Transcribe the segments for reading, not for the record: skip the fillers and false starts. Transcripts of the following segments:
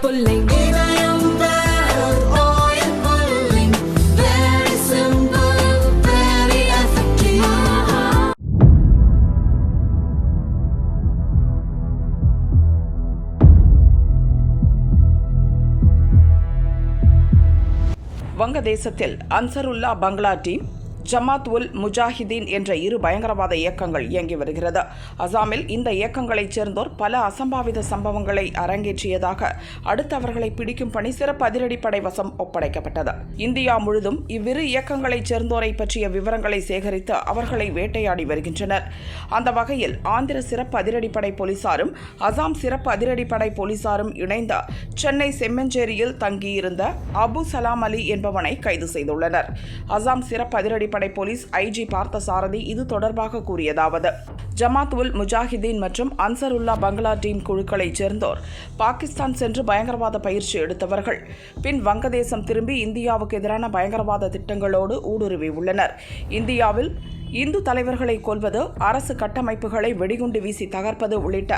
pulling. இதயம் well, oil pulling. Very simple, very effective. வங்கதேசத்தில் அன்சருல்லா பங்களா டீம், ஜமாத் உல் முஜாஹிதீன் என்ற இரு பயங்கரவாத இயக்கங்கள் இயங்கி வருகிறது. அசாமில் இந்த இயக்கங்களைச் சேர்ந்தோர் பல அசம்பாவித சம்பவங்களை அரங்கேற்றியதாக அடுத்து அவர்களை பிடிக்கும் பணி சிறப்பு அதிரடிப்படை வசம் ஒப்படைக்கப்பட்டது. இந்தியா முழுதும் இவ்விரு இயக்கங்களைச் சேர்ந்தோரை பற்றிய விவரங்களை சேகரித்து அவர்களை வேட்டையாடி வருகின்றனர். அந்த வகையில் ஆந்திர சிறப்பு அதிரடிப்படை போலீசாரும் அசாம் சிறப்பு அதிரடிப்படை போலீசாரும் இணைந்து சென்னை செம்மஞ்சேரியில் தங்கியிருந்த அபு சலாம் அலி என்பவனை கைது செய்துள்ளனர். அசாம் சிறப்பு அதிரடிப்படை போலீஸ் ஐஜி பார்த்தசாரதி இது தொடர்பாக கூறியதாவது: ஜமாத் உல் முஜாஹிதீன் மற்றும் அன்சருல்லா பங்களா டீம் குழுக்களைச் சேர்ந்தோர் பாகிஸ்தான் சென்று பயங்கரவாத பயிற்சி எடுத்தவர்கள். பின் வங்கதேசம் திரும்பி இந்தியாவுக்கு எதிரான பயங்கரவாத திட்டங்களோடு ஊடுருவி உள்ளனர். இந்தியாவில் இந்து தலைவர்களை கொல்வது, அரசு கட்டமைப்புகளை வெடிகுண்டு வீசி தகர்ப்பது உள்ளிட்ட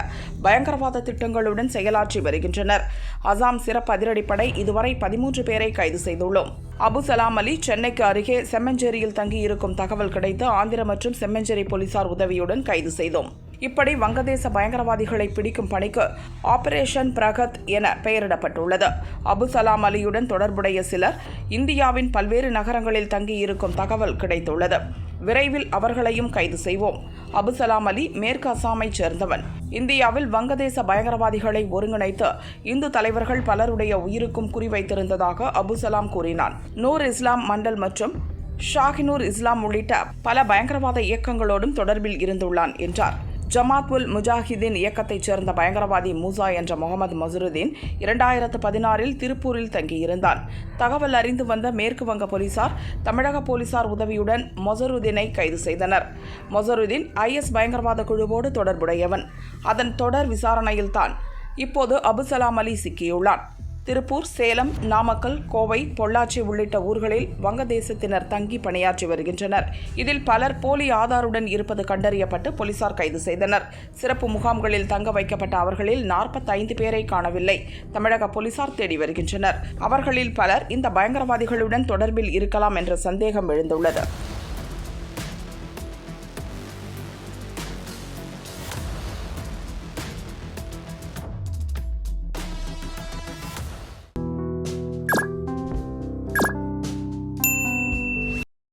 பயங்கரவாத திட்டங்களுடன் செயலாற்றி வருகின்றனர். அசாம் சிறப்பு அதிரடிப்படை இதுவரை 13 பேரை கைது செய்துள்ளோம். அபு சலாம் அலி சென்னைக்கு அருகே செம்மஞ்சேரியில் தங்கியிருக்கும் தகவல் கிடைத்து ஆந்திர மற்றும் செம்மஞ்சேரி போலீசார் உதவியுடன் கைது செய்தோம். இப்படி வங்கதேச பயங்கரவாதிகளை பிடிக்கும் பணிக்கு ஆபரேஷன் பிரகத் என பெயரிடப்பட்டுள்ளது. அபு சலாம் அலியுடன் தொடர்புடைய சிலர் இந்தியாவின் பல்வேறு நகரங்களில் தங்கியிருக்கும் தகவல் கிடைத்துள்ளது. விரைவில் அவர்களையும் கைது செய்வோம். அபு சலாம் அலி மேற்கு அசாமைச் சேர்ந்தவன். இந்தியாவில் வங்கதேச பயங்கரவாதிகளை ஒருங்கிணைத்து இந்து தலைவர்கள் பலருடைய உயிருக்கும் குறிவைத்திருந்ததாக அபு சலாம் கூறினான். நூர் இஸ்லாம் மண்டல் மற்றும் ஷாஹினூர் இஸ்லாம் உள்ளிட்ட பல பயங்கரவாத இயக்கங்களோடும் தொடர்பில் இருந்துள்ளான் என்றார். ஜமாத் உல் முஜாஹிதீன் இயக்கத்தைச் சேர்ந்த பயங்கரவாதி மூசா என்ற முகமது மொசருதீன் 2016இல் திருப்பூரில் தங்கியிருந்தான். தகவல் அறிந்து வந்த மேற்கு வங்க போலீசார் தமிழக போலீசார் உதவியுடன் மொசருதீனை கைது செய்தனர். மொசருதீன் IS பயங்கரவாத குழுவோடு தொடர்புடையவன். அதன் தொடர் விசாரணையில்தான் இப்போது அபு சலாம் அலி சிக்கியுள்ளான். திருப்பூர், சேலம், நாமக்கல், கோவை, பொள்ளாச்சி உள்ளிட்ட ஊர்களில் வங்கதேசத்தினர் தங்கி பணியாற்றி வருகின்றனர். இதில் பலர் போலி ஆதாருடன் இருப்பது கண்டறியப்பட்டு போலீசார் கைது செய்தனர். சிறப்பு முகாம்களில் தங்க வைக்கப்பட்ட அவர்களில் 45 பேரை காணவில்லை. தமிழக போலீசார் தேடி வருகின்றனர். அவர்களில் பலர் இந்த பயங்கரவாதிகளுடன் தொடர்பில் இருக்கலாம் என்ற சந்தேகம் எழுந்துள்ளது.